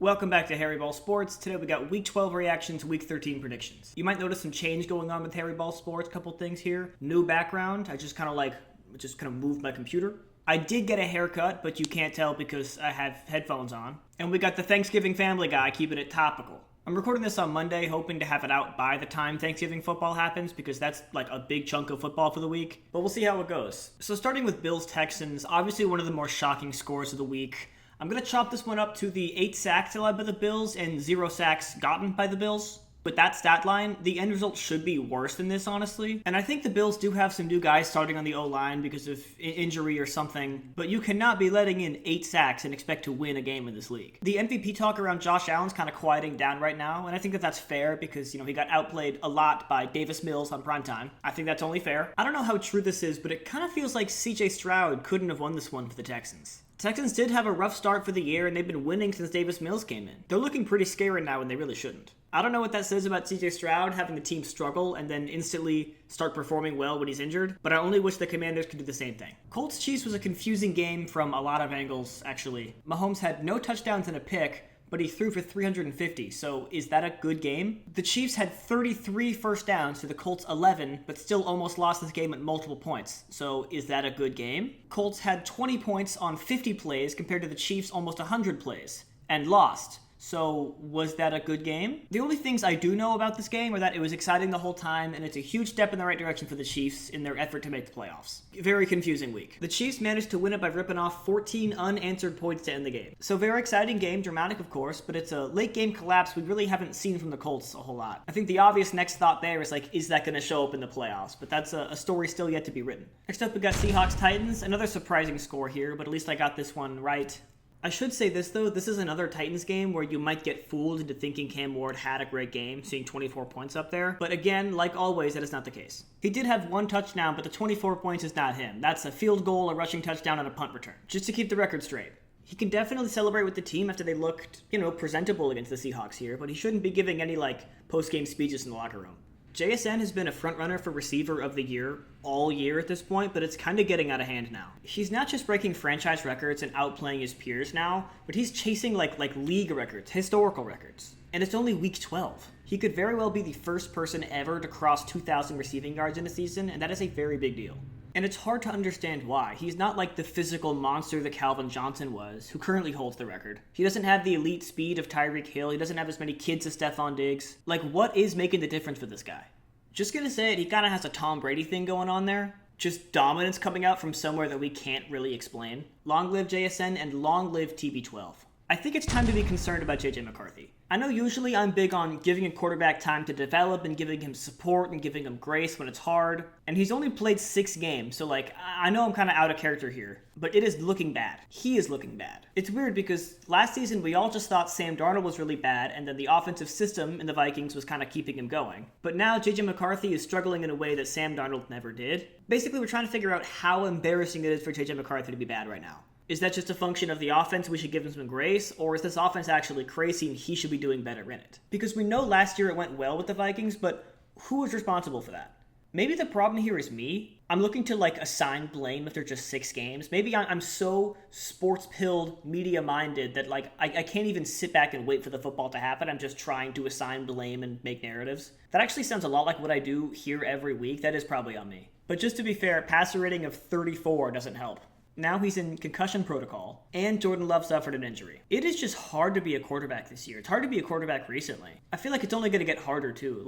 Welcome back to Harry Ball Sports. Today we got Week 12 reactions, Week 13 predictions. You might notice some change going on with Harry Ball Sports. Couple things here. New background. I just kind of moved my computer. I did get a haircut, but you can't tell because I have headphones on. And we got the Thanksgiving Family Guy keeping it topical. I'm recording this on Monday, hoping to have it out by the time Thanksgiving football happens, because that's like a big chunk of football for the week. But we'll see how it goes. So starting with Bills-Texans, obviously one of the more shocking scores of the week. I'm going to chop this one up to the 8 sacks allowed by the Bills and 0 sacks gotten by the Bills. With that stat line, the end result should be worse than this, honestly. And I think the Bills do have some new guys starting on the O-line because of injury or something, but you cannot be letting in 8 sacks and expect to win a game in this league. The MVP talk around Josh Allen's kind of quieting down right now, and I think that that's fair because, he got outplayed a lot by Davis Mills on primetime. I think that's only fair. I don't know how true this is, but it kind of feels like CJ Stroud couldn't have won this one for the Texans. Texans did have a rough start for the year, and they've been winning since Davis Mills came in. They're looking pretty scary now, and they really shouldn't. I don't know what that says about CJ Stroud having the team struggle and then instantly start performing well when he's injured, but I only wish the Commanders could do the same thing. Colts-Chiefs was a confusing game from a lot of angles, actually. Mahomes had no touchdowns and a pick, but he threw for 350, so is that a good game? The Chiefs had 33 first downs to the Colts 11, but still almost lost this game at multiple points, so is that a good game? Colts had 20 points on 50 plays compared to the Chiefs' almost 100 plays, and lost. So, was that a good game? The only things I do know about this game are that it was exciting the whole time, and it's a huge step in the right direction for the Chiefs in their effort to make the playoffs. Very confusing week. The Chiefs managed to win it by ripping off 14 unanswered points to end the game. So, very exciting game, dramatic of course, but it's a late game collapse we really haven't seen from the Colts a whole lot. I think the obvious next thought there is is that going to show up in the playoffs? But that's a story still yet to be written. Next up we got Seahawks-Titans, another surprising score here, but at least I got this one right. I should say this, though. This is another Titans game where you might get fooled into thinking Cam Ward had a great game, seeing 24 points up there. But again, like always, that is not the case. He did have one touchdown, but the 24 points is not him. That's a field goal, a rushing touchdown, and a punt return. Just to keep the record straight. He can definitely celebrate with the team after they looked, presentable against the Seahawks here, but he shouldn't be giving any, post-game speeches in the locker room. JSN has been a frontrunner for receiver of the year all year at this point, but it's kind of getting out of hand now. He's not just breaking franchise records and outplaying his peers now, but he's chasing like league records, historical records. And it's only week 12. He could very well be the first person ever to cross 2,000 receiving yards in a season, and that is a very big deal. And it's hard to understand why. He's not like the physical monster that Calvin Johnson was, who currently holds the record. He doesn't have the elite speed of Tyreek Hill. He doesn't have as many kids as Stephon Diggs. What is making the difference for this guy? Just gonna say it, he kind of has a Tom Brady thing going on there. Just dominance coming out from somewhere that we can't really explain. Long live JSN and long live TB12. I think it's time to be concerned about JJ McCarthy. I know usually I'm big on giving a quarterback time to develop and giving him support and giving him grace when it's hard. And he's only played 6 games, so I know I'm kind of out of character here. But it is looking bad. He is looking bad. It's weird because last season we all just thought Sam Darnold was really bad and then the offensive system in the Vikings was kind of keeping him going. But now JJ McCarthy is struggling in a way that Sam Darnold never did. Basically, we're trying to figure out how embarrassing it is for JJ McCarthy to be bad right now. Is that just a function of the offense, we should give him some grace, or is this offense actually crazy and he should be doing better in it? Because we know last year it went well with the Vikings, but who is responsible for that? Maybe the problem here is me. I'm looking to assign blame if they're just 6 games. Maybe I'm so sports-pilled, media-minded that I can't even sit back and wait for the football to happen. I'm just trying to assign blame and make narratives. That actually sounds a lot like what I do here every week. That is probably on me. But just to be fair, passer rating of 34 doesn't help. Now he's in concussion protocol, and Jordan Love suffered an injury. It is just hard to be a quarterback this year. It's hard to be a quarterback recently. I feel like it's only going to get harder, too.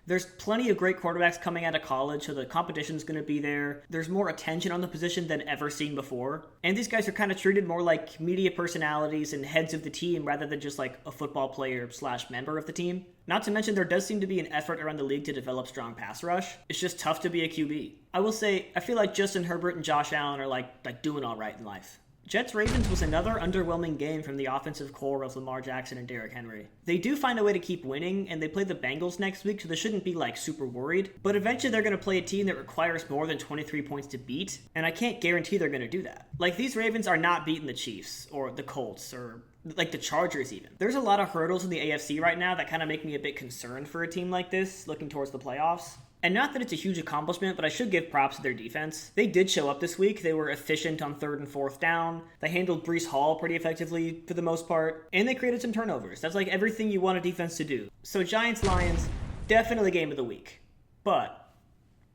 There's plenty of great quarterbacks coming out of college, so the competition's going to be there. There's more attention on the position than ever seen before. And these guys are kind of treated more like media personalities and heads of the team rather than just a football player / member of the team. Not to mention there does seem to be an effort around the league to develop strong pass rush. It's just tough to be a QB. I will say, I feel like Justin Herbert and Josh Allen are doing all right in life. Jets-Ravens was another underwhelming game from the offensive core of Lamar Jackson and Derrick Henry. They do find a way to keep winning, and they play the Bengals next week, so they shouldn't be super worried. But eventually they're going to play a team that requires more than 23 points to beat, and I can't guarantee they're going to do that. These Ravens are not beating the Chiefs, or the Colts, or the Chargers even. There's a lot of hurdles in the AFC right now that kind of make me a bit concerned for a team like this, looking towards the playoffs. And not that it's a huge accomplishment, but I should give props to their defense. They did show up this week. They were efficient on 3rd and 4th down. They handled Breece Hall pretty effectively for the most part. And they created some turnovers. That's like everything you want a defense to do. So Giants-Lions, definitely game of the week. But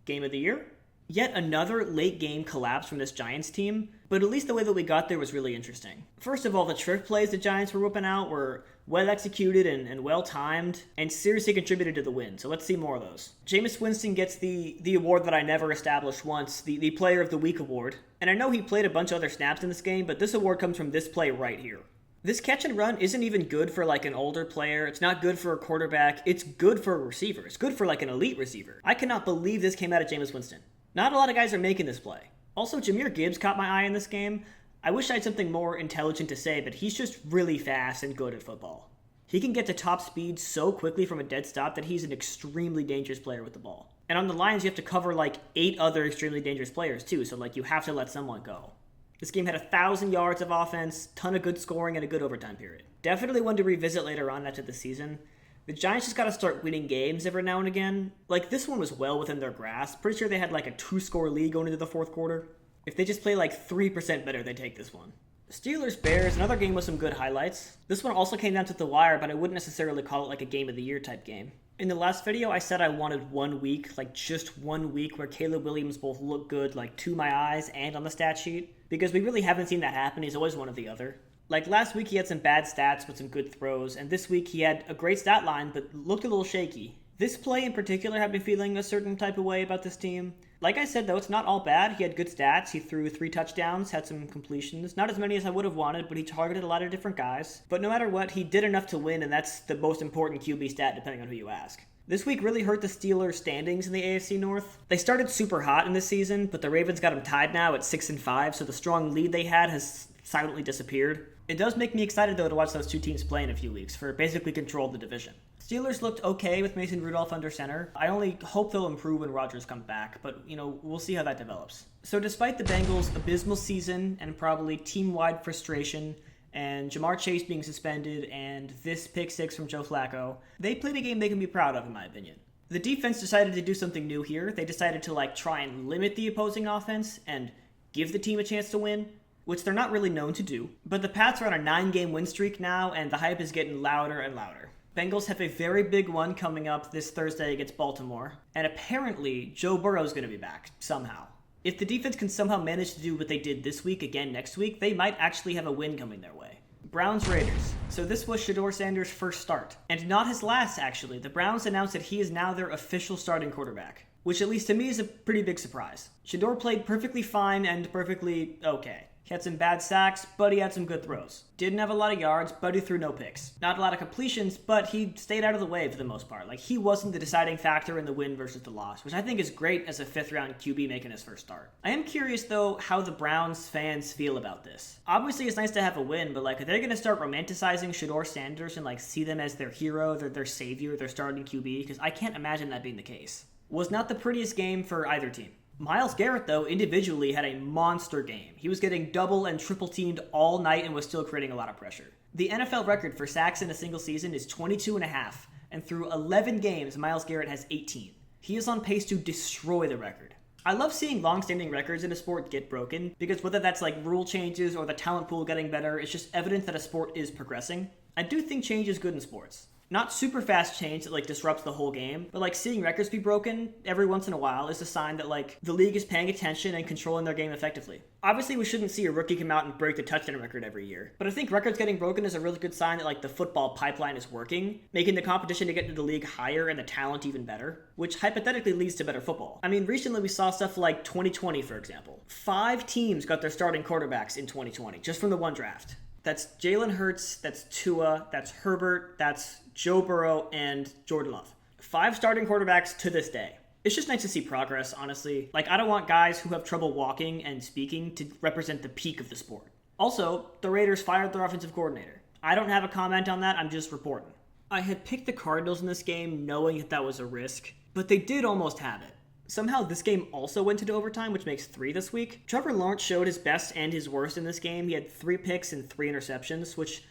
game of the year? Yet another late game collapse from this Giants team, but at least the way that we got there was really interesting. First of all, the trick plays the Giants were whipping out were well executed and well timed, and seriously contributed to the win, so let's see more of those. Jameis Winston gets the award that I never established once, the Player of the Week award. And I know he played a bunch of other snaps in this game, but this award comes from this play right here. This catch and run isn't even good for like an older player. It's not good for a quarterback. It's good for a receiver. It's good for like an elite receiver. I cannot believe this came out of Jameis Winston. Not a lot of guys are making this play. Also, Jahmyr Gibbs caught my eye in this game. I wish I had something more intelligent to say, but he's just really fast and good at football. He can get to top speed so quickly from a dead stop that he's an extremely dangerous player with the ball. And on the Lions, you have to cover like 8 other extremely dangerous players too, so like you have to let someone go. This game had 1,000 yards of offense, ton of good scoring, and a good overtime period. Definitely one to revisit later on after the season. The Giants just got to start winning games every now and again. Like, this one was well within their grasp. Pretty sure they had like a 2-score lead going into the 4th quarter. If they just play like 3% better, they take this one. Steelers-Bears, another game with some good highlights. This one also came down to the wire, but I wouldn't necessarily call it like a game of the year type game. In the last video, I said I wanted 1 week, like just 1 week, where Caleb Williams both looked good, like to my eyes and on the stat sheet. Because we really haven't seen that happen. He's always one or the other. Like last week, he had some bad stats with some good throws, and this week he had a great stat line, but looked a little shaky. This play in particular had me feeling a certain type of way about this team. Like I said, though, it's not all bad. He had good stats. He threw 3 touchdowns, had some completions. Not as many as I would have wanted, but he targeted a lot of different guys. But no matter what, he did enough to win, and that's the most important QB stat, depending on who you ask. This week really hurt the Steelers' standings in the AFC North. They started super hot in this season, but the Ravens got them tied now at 6-5, so the strong lead they had has silently disappeared. It does make me excited, though, to watch those two teams play in a few weeks for basically control of the division. Steelers looked okay with Mason Rudolph under center. I only hope they'll improve when Rodgers comes back, but, we'll see how that develops. So despite the Bengals' abysmal season and probably team-wide frustration and Jamar Chase being suspended and this pick 6 from Joe Flacco, they played a game they can be proud of, in my opinion. The defense decided to do something new here. They decided to, try and limit the opposing offense and give the team a chance to win, which they're not really known to do. But the Pats are on a 9-game win streak now, and the hype is getting louder and louder. Bengals have a very big one coming up this Thursday against Baltimore, and apparently Joe Burrow's going to be back, somehow. If the defense can somehow manage to do what they did this week again next week, they might actually have a win coming their way. Browns-Raiders. So this was Shedeurs Sanders' first start, and not his last, actually. The Browns announced that he is now their official starting quarterback, which at least to me is a pretty big surprise. Shedeur played perfectly fine and perfectly okay. He had some bad sacks, but he had some good throws. Didn't have a lot of yards, but he threw no picks. Not a lot of completions, but he stayed out of the way for the most part. He wasn't the deciding factor in the win versus the loss, which I think is great as a 5th-round QB making his first start. I am curious, though, how the Browns fans feel about this. Obviously, it's nice to have a win, but, are they going to start romanticizing Shedeur Sanders and, see them as their hero, their savior, their starting QB? Because I can't imagine that being the case. Was not the prettiest game for either team. Myles Garrett, though, individually had a monster game. He was getting double and triple teamed all night and was still creating a lot of pressure. The NFL record for sacks in a single season is 22.5, and through 11 games, Myles Garrett has 18. He is on pace to destroy the record. I love seeing long-standing records in a sport get broken, because whether that's rule changes or the talent pool getting better, it's just evidence that a sport is progressing. I do think change is good in sports. Not super fast change that disrupts the whole game, but seeing records be broken every once in a while is a sign that the league is paying attention and controlling their game effectively. Obviously, we shouldn't see a rookie come out and break the touchdown record every year, but I think records getting broken is a really good sign that the football pipeline is working, making the competition to get into the league higher and the talent even better, which hypothetically leads to better football. I mean, recently we saw stuff like 2020, for example. 5 teams got their starting quarterbacks in 2020 just from the one draft. That's Jalen Hurts, that's Tua, that's Herbert, that's Joe Burrow, and Jordan Love. 5 starting quarterbacks to this day. It's just nice to see progress, honestly. I don't want guys who have trouble walking and speaking to represent the peak of the sport. Also, the Raiders fired their offensive coordinator. I don't have a comment on that, I'm just reporting. I had picked the Cardinals in this game knowing that was a risk, but they did almost have it. Somehow this game also went into overtime, which makes 3 this week. Trevor Lawrence showed his best and his worst in this game. He had 3 picks and 3 interceptions, which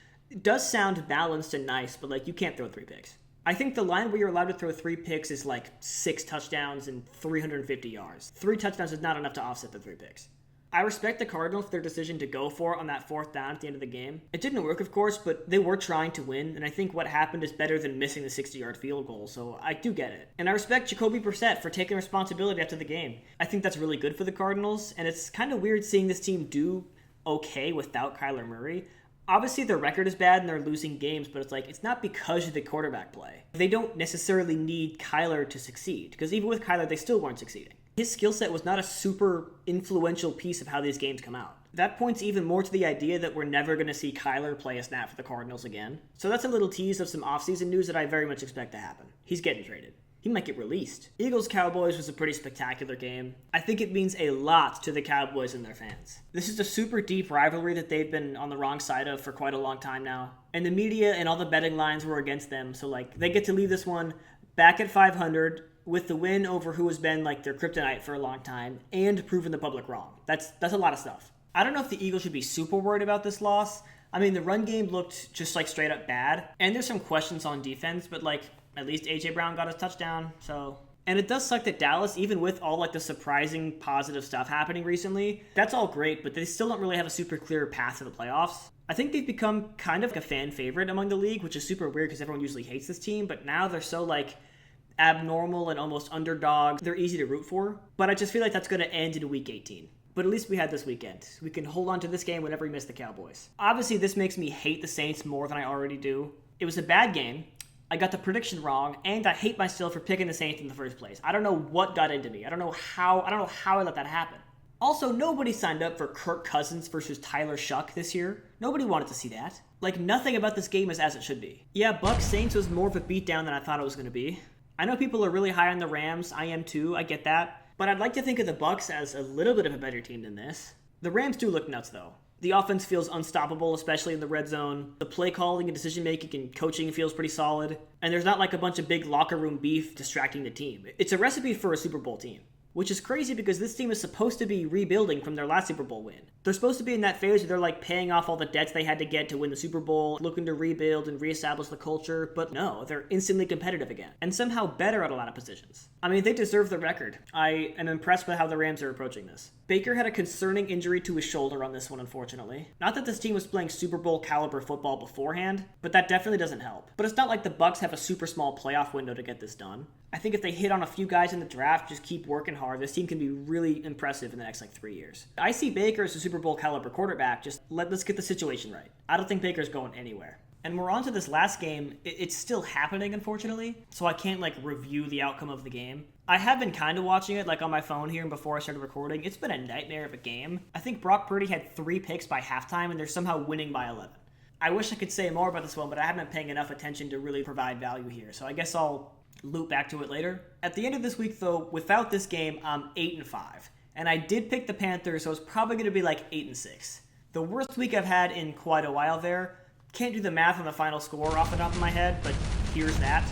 does sound balanced and nice, but you can't throw 3 picks. I think the line where you're allowed to throw 3 picks is like 6 touchdowns and 350 yards. 3 touchdowns is not enough to offset the 3 picks. I respect the Cardinals for their decision to go for it on that 4th down at the end of the game. It didn't work, of course, but they were trying to win, and I think what happened is better than missing the 60-yard field goal, so I do get it. And I respect Jacoby Brissett for taking responsibility after the game. I think that's really good for the Cardinals, and it's kind of weird seeing this team do okay without Kyler Murray. Obviously, their record is bad and they're losing games, but it's not because of the quarterback play. They don't necessarily need Kyler to succeed, because even with Kyler, they still weren't succeeding. His skill set was not a super influential piece of how these games come out. That points even more to the idea that we're never going to see Kyler play a snap for the Cardinals again. So that's a little tease of some offseason news that I very much expect to happen. He's getting traded. He might get released. Eagles-Cowboys was a pretty spectacular game. I think it means a lot to the Cowboys and their fans. This is a super deep rivalry that they've been on the wrong side of for quite a long time now. And the media and all the betting lines were against them, so they get to leave this one back at 500 with the win over who has been their kryptonite for a long time and proven the public wrong. That's a lot of stuff. I don't know if the Eagles should be super worried about this loss. I mean, the run game looked just straight up bad, and there's some questions on defense, but at least A.J. Brown got his touchdown, so... And it does suck that Dallas, even with all the surprising positive stuff happening recently, that's all great, but they still don't really have a super clear path to the playoffs. I think they've become kind of a fan favorite among the league, which is super weird because everyone usually hates this team, but now they're so abnormal and almost underdog. They're easy to root for, but I just feel like that's going to end in week 18. But at least we had this weekend. We can hold on to this game whenever we miss the Cowboys. Obviously, this makes me hate the Saints more than I already do. It was a bad game. I got the prediction wrong, and I hate myself for picking the Saints in the first place. I don't know what got into me. I don't know how I let that happen. Also, nobody signed up for Kirk Cousins versus Tyler Shuck this year. Nobody wanted to see that. Nothing about this game is as it should be. Yeah, Bucs Saints was more of a beatdown than I thought it was going to be. I know people are really high on the Rams. I am too. I get that. But I'd like to think of the Bucs as a little bit of a better team than this. The Rams do look nuts, though. The offense feels unstoppable, especially in the red zone. The play calling and decision-making and coaching feels pretty solid. And there's not a bunch of big locker room beef distracting the team. It's a recipe for a Super Bowl team. Which is crazy because this team is supposed to be rebuilding from their last Super Bowl win. They're supposed to be in that phase where they're paying off all the debts they had to get to win the Super Bowl, looking to rebuild and reestablish the culture, but no, they're instantly competitive again, and somehow better at a lot of positions. I mean, they deserve the record. I am impressed with how the Rams are approaching this. Baker had a concerning injury to his shoulder on this one, unfortunately. Not that this team was playing Super Bowl caliber football beforehand, but that definitely doesn't help. But it's not like the Bucs have a super small playoff window to get this done. I think if they hit on a few guys in the draft, just keep working hard, this team can be really impressive in the next 3 years. I see Baker as a Super Bowl caliber quarterback, just let's get the situation right. I don't think Baker's going anywhere. And we're on to this last game. It's still happening, unfortunately, so I can't review the outcome of the game. I have been kind of watching it on my phone here and before I started recording. It's been a nightmare of a game. I think Brock Purdy had 3 picks by halftime, and they're somehow winning by 11. I wish I could say more about this one, but I haven't been paying enough attention to really provide value here, so I guess I'll loop back to it later. At the end of this week, though, without this game, I'm 8-5. And I did pick the Panthers, so it's probably going to be 8-6. The worst week I've had in quite a while there. Can't do the math on the final score off the top of my head, but here's that.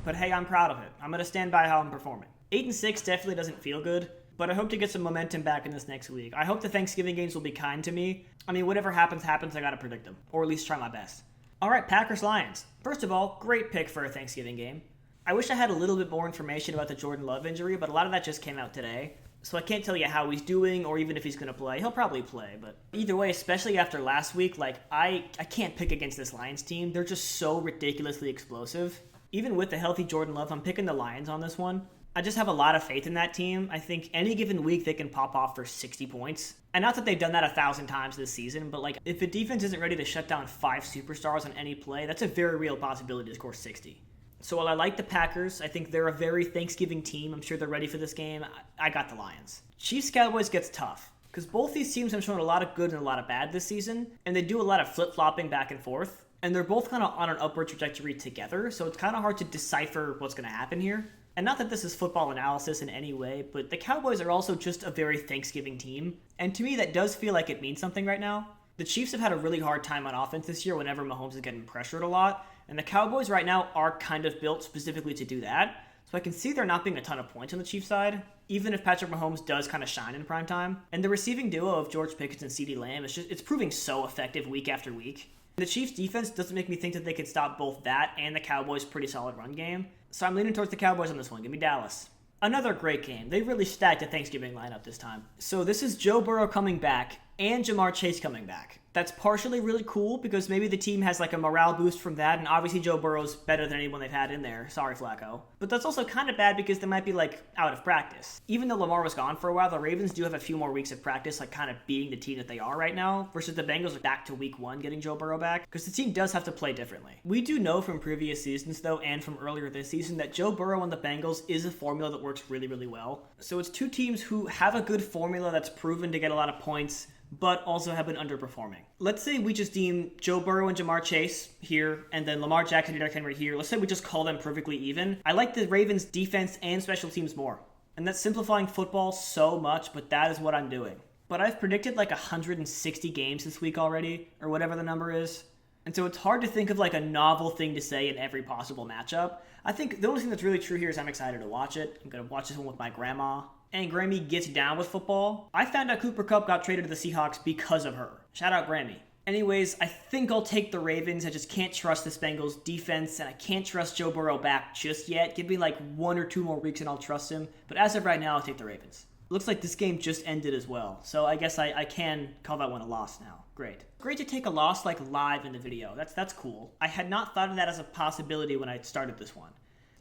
But hey, I'm proud of it. I'm going to stand by how I'm performing. 8-6 definitely doesn't feel good, but I hope to get some momentum back in this next week. I hope the Thanksgiving games will be kind to me. I mean, whatever happens, I got to predict them, or at least try my best. All right, Packers-Lions. First of all, great pick for a Thanksgiving game. I wish I had a little bit more information about the Jordan Love injury, but a lot of that just came out today. So I can't tell you how he's doing or even if he's going to play. He'll probably play, but either way, especially after last week, I can't pick against this Lions team. They're just so ridiculously explosive. Even with the healthy Jordan Love, I'm picking the Lions on this one. I just have a lot of faith in that team. I think any given week they can pop off for 60 points. And not that they've done that 1,000 times this season, but if a defense isn't ready to shut down 5 superstars on any play, that's a very real possibility to score 60. So while I like the Packers, I think they're a very Thanksgiving team. I'm sure they're ready for this game. I got the Lions. Chiefs-Cowboys gets tough, because both these teams have shown a lot of good and a lot of bad this season, and they do a lot of flip-flopping back and forth, and they're both kind of on an upward trajectory together, so it's kind of hard to decipher what's going to happen here. And not that this is football analysis in any way, but the Cowboys are also just a very Thanksgiving team, and to me that does feel like it means something right now. The Chiefs have had a really hard time on offense this year whenever Mahomes is getting pressured a lot, and the Cowboys right now are kind of built specifically to do that. So I can see there not being a ton of points on the Chiefs side, even if Patrick Mahomes does kind of shine in prime time. And the receiving duo of George Pickens and CeeDee Lamb it's proving so effective week after week. The Chiefs' defense doesn't make me think that they could stop both that and the Cowboys' pretty solid run game. So I'm leaning towards the Cowboys on this one. Give me Dallas. Another great game. They really stacked a Thanksgiving lineup this time. So this is Joe Burrow coming back and Jamar Chase coming back. That's partially really cool because maybe the team has like a morale boost from that, and obviously Joe Burrow's better than anyone they've had in there. Sorry, Flacco. But that's also kind of bad because they might be like out of practice. Even though Lamar was gone for a while, the Ravens do have a few more weeks of practice, like kind of being the team that they are right now, versus the Bengals are back to week 1 getting Joe Burrow back, because the team does have to play differently. We do know from previous seasons though, and from earlier this season, that Joe Burrow and the Bengals is a formula that works really, really well. So it's two teams who have a good formula that's proven to get a lot of points, but also have been underperforming. Let's say we just deem Joe Burrow and Jamar Chase here, and then Lamar Jackson and Derrick Henry here. Let's say we just call them perfectly even. I like the Ravens' defense and special teams more. And that's simplifying football so much, but that is what I'm doing. But I've predicted like 160 games this week already, or whatever the number is. And so it's hard to think of like a novel thing to say in every possible matchup. I think the only thing that's really true here is I'm excited to watch it. I'm going to watch this one with my grandma. And Grammy gets down with football. I found out Cooper Kupp got traded to the Seahawks because of her. Shout out Grammy. Anyways, I think I'll take the Ravens. I just can't trust this Bengals defense, and I can't trust Joe Burrow back just yet. Give me like 1 or 2 more weeks and I'll trust him. But as of right now, I'll take the Ravens. Looks like this game just ended as well, so I guess I can call that one a loss now. Great. Great to take a loss like live in the video. That's cool. I had not thought of that as a possibility when I started this one.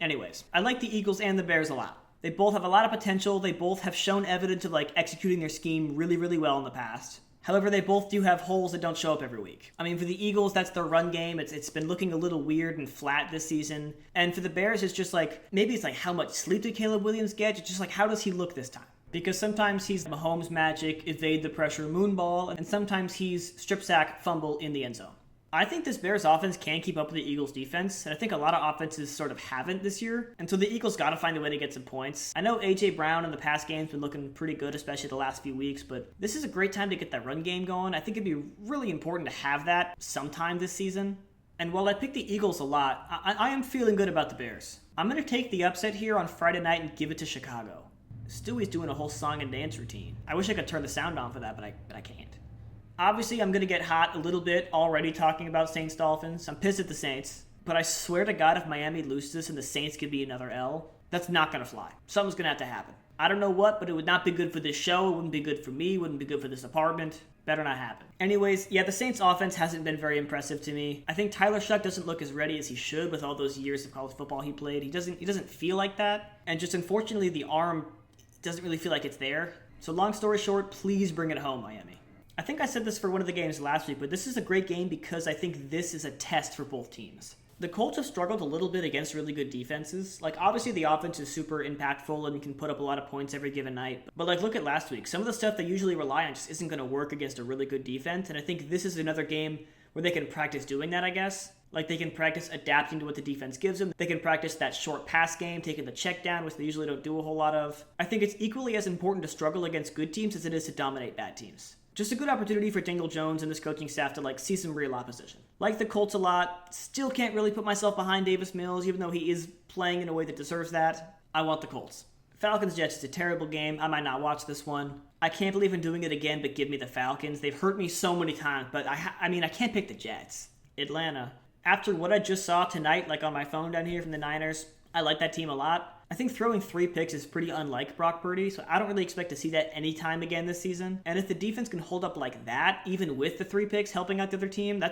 Anyways, I like the Eagles and the Bears a lot. They both have a lot of potential. They both have shown evidence of like executing their scheme really, really well in the past. However, they both do have holes that don't show up every week. I mean, for the Eagles, that's their run game. It's been looking a little weird and flat this season. And for the Bears, it's just like, maybe it's like how much sleep did Caleb Williams get? It's just like, how does he look this time? Because sometimes he's Mahomes magic, evade the pressure moonball, and sometimes he's strip sack fumble in the end zone. I think this Bears offense can keep up with the Eagles defense, and I think a lot of offenses sort of haven't this year, and so the Eagles got to find a way to get some points. I know A.J. Brown in the past game's been looking pretty good, especially the last few weeks, but this is a great time to get that run game going. I think it'd be really important to have that sometime this season. And while I pick the Eagles a lot, I am feeling good about the Bears. I'm going to take the upset here on Friday night and give it to Chicago. Stewie's doing a whole song and dance routine. I wish I could turn the sound on for that, but I can't. Obviously, I'm going to get hot a little bit already talking about Saints-Dolphins. I'm pissed at the Saints. But I swear to God, if Miami loses this and the Saints give me another L, that's not going to fly. Something's going to have to happen. I don't know what, but it would not be good for this show. It wouldn't be good for me. It wouldn't be good for this apartment. Better not happen. Anyways, yeah, the Saints offense hasn't been very impressive to me. I think Tyler Shuck doesn't look as ready as he should with all those years of college football he played. He doesn't feel like that. And just unfortunately, the arm doesn't really feel like it's there. So long story short, please bring it home, Miami. I think I said this for one of the games last week, but this is a great game because I think this is a test for both teams. The Colts have struggled a little bit against really good defenses. Like, obviously the offense is super impactful and can put up a lot of points every given night. But like, look at last week. Some of the stuff they usually rely on just isn't going to work against a really good defense. And I think this is another game where they can practice doing that, I guess. Like, they can practice adapting to what the defense gives them. They can practice that short pass game, taking the check down, which they usually don't do a whole lot of. I think it's equally as important to struggle against good teams as it is to dominate bad teams. Just a good opportunity for Dingle Jones and this coaching staff to see some real opposition. Like the Colts a lot, still can't really put myself behind Davis Mills, even though he is playing in a way that deserves that. I want the Colts. Falcons-Jets is a terrible game. I might not watch this one. I can't believe I'm doing it again, but give me the Falcons. They've hurt me so many times, but I can't pick the Jets. Atlanta. After what I just saw tonight, on my phone down here from the Niners, I like that team a lot. I think throwing 3 picks is pretty unlike Brock Purdy, so I don't really expect to see that anytime again this season. And if the defense can hold up like that, even with the 3 picks helping out the other team,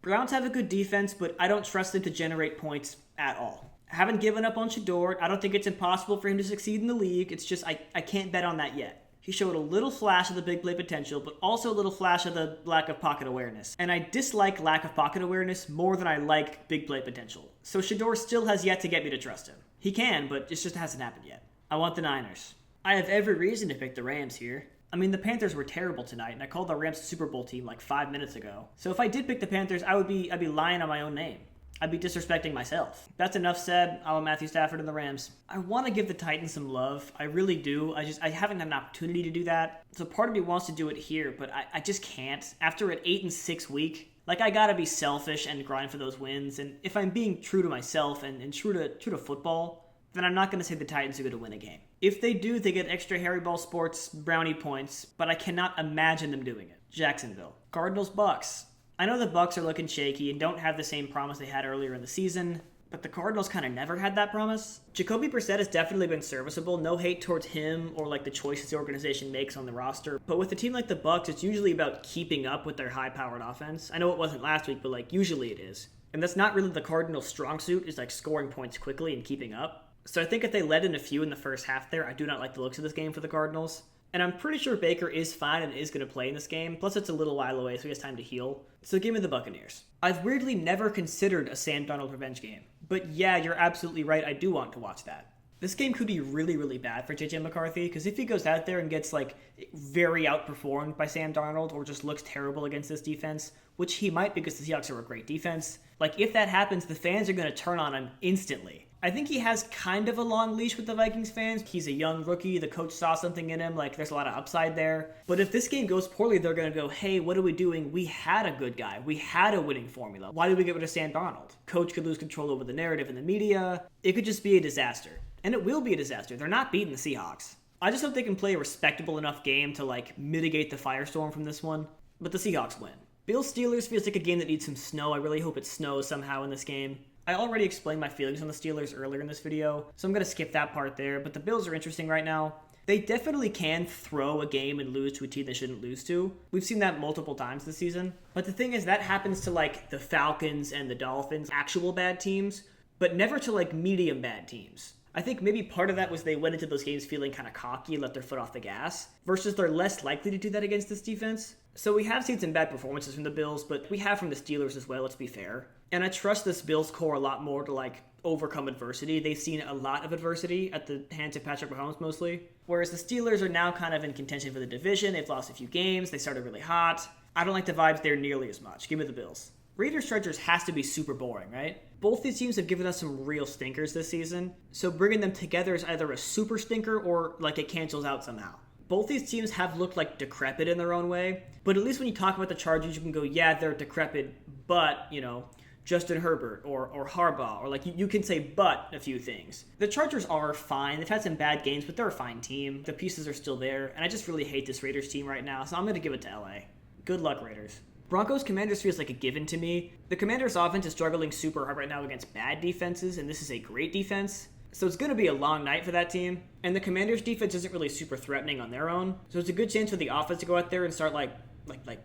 Browns have a good defense, but I don't trust them to generate points at all. I haven't given up on Shedeurs. I don't think it's impossible for him to succeed in the league. It's just I can't bet on that yet. He showed a little flash of the big play potential, but also a little flash of the lack of pocket awareness. And I dislike lack of pocket awareness more than I like big play potential. So Shedeurs still has yet to get me to trust him. He can, but it just hasn't happened yet. I want the Niners. I have every reason to pick the Rams here. I mean, the Panthers were terrible tonight, and I called the Rams a Super Bowl team 5 minutes ago. So if I did pick the Panthers, I'd be lying on my own name. I'd be disrespecting myself. That's enough said. I want Matthew Stafford and the Rams. I want to give the Titans some love. I really do. I haven't had an opportunity to do that. So part of me wants to do it here, but I just can't. After an 8-6 week, I gotta be selfish and grind for those wins. And if I'm being true to myself and true to football, then I'm not going to say the Titans are going to win a game. If they do, they get extra Harry Ball Sports brownie points, but I cannot imagine them doing it. Jacksonville. Cardinals Bucks. I know the Bucks are looking shaky and don't have the same promise they had earlier in the season, but the Cardinals kind of never had that promise. Jacoby Brissett has definitely been serviceable. No hate towards him or like the choices the organization makes on the roster. But with a team like the Bucks, it's usually about keeping up with their high-powered offense. I know it wasn't last week, but like usually it is. And that's not really the Cardinals' strong suit, is like scoring points quickly and keeping up. So I think if they let in a few in the first half there, I do not like the looks of this game for the Cardinals. And I'm pretty sure Baker is fine and is going to play in this game. Plus, it's a little while away, so he has time to heal. So give me the Buccaneers. I've weirdly never considered a Sam Darnold revenge game. But yeah, you're absolutely right. I do want to watch that. This game could be really, really bad for JJ McCarthy, because if he goes out there and gets like very outperformed by Sam Darnold or just looks terrible against this defense, which he might because the Seahawks are a great defense, like if that happens, the fans are going to turn on him instantly. I think he has kind of a long leash with the Vikings fans. He's a young rookie. The coach saw something in him. Like, there's a lot of upside there. But if this game goes poorly, they're going to go, hey, what are we doing? We had a good guy. We had a winning formula. Why did we get rid of Sam Darnold? Coach could lose control over the narrative in the media. It could just be a disaster. And it will be a disaster. They're not beating the Seahawks. I just hope they can play a respectable enough game to, like, mitigate the firestorm from this one. But the Seahawks win. Bills Steelers feels like a game that needs some snow. I really hope it snows somehow in this game. I already explained my feelings on the Steelers earlier in this video, so I'm going to skip that part there, but the Bills are interesting right now. They definitely can throw a game and lose to a team they shouldn't lose to. We've seen that multiple times this season. But the thing is, that happens to like the Falcons and the Dolphins, actual bad teams, but never to like medium bad teams. I think maybe part of that was they went into those games feeling kind of cocky and let their foot off the gas, versus they're less likely to do that against this defense. So we have seen some bad performances from the Bills, but we have from the Steelers as well, let's be fair. And I trust this Bills core a lot more to like overcome adversity. They've seen a lot of adversity at the hands of Patrick Mahomes mostly. Whereas the Steelers are now kind of in contention for the division. They've lost a few games. They started really hot. I don't like the vibes there nearly as much. Give me the Bills. Raiders Chargers has to be super boring, right? Both these teams have given us some real stinkers this season. So bringing them together is either a super stinker or like it cancels out somehow. Both these teams have looked like decrepit in their own way. But at least when you talk about the Chargers, you can go, yeah, they're decrepit, but, you know, Justin Herbert or Harbaugh, or like you can say but a few things. The Chargers are fine. They've had some bad games, but they're a fine team. The pieces are still there, and I just really hate this Raiders team right now, so I'm going to give it to LA. Good luck, Raiders. Broncos Commanders feels like a given to me. The Commanders offense is struggling super hard right now against bad defenses, and this is a great defense. So it's going to be a long night for that team. And the Commanders defense isn't really super threatening on their own. So it's a good chance for the offense to go out there and start like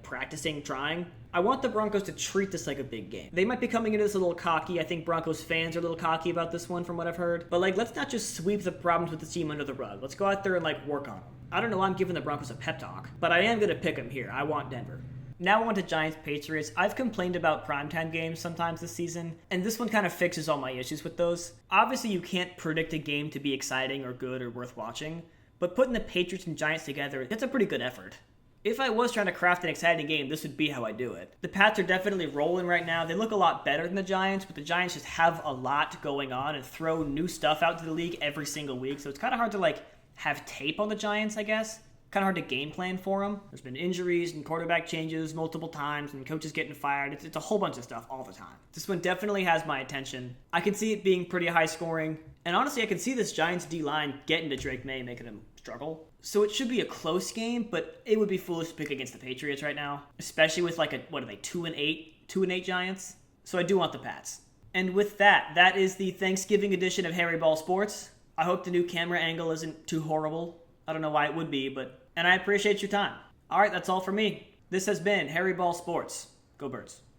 practicing, trying. I want the Broncos to treat this like a big game. They might be coming into this a little cocky. I think Broncos fans are a little cocky about this one from what I've heard. But like, let's not just sweep the problems with the team under the rug. Let's go out there and like work on them. I don't know why I'm giving the Broncos a pep talk, but I am going to pick them here. I want Denver. Now on to Giants-Patriots. I've complained about primetime games sometimes this season, and this one kind of fixes all my issues with those. Obviously, you can't predict a game to be exciting or good or worth watching, but putting the Patriots and Giants together, that's a pretty good effort. If I was trying to craft an exciting game, this would be how I do it. The Pats are definitely rolling right now. They look a lot better than the Giants, but the Giants just have a lot going on and throw new stuff out to the league every single week, so it's kind of hard to like have tape on the Giants, I guess. Kind of hard to game plan for them. There's been injuries and quarterback changes multiple times and coaches getting fired. It's a whole bunch of stuff all the time. This one definitely has my attention. I can see it being pretty high scoring. And honestly, I can see this Giants D-line getting to Drake May, making him struggle. So it should be a close game, but it would be foolish to pick against the Patriots right now. Especially with like what are they, 2-8? 2-8 Giants? So I do want the Pats. And with that, that is the Thanksgiving edition of Harry Ball Sports. I hope the new camera angle isn't too horrible. I don't know why it would be, and I appreciate your time. All right, that's all for me. This has been Harry Ball Sports. Go Birds.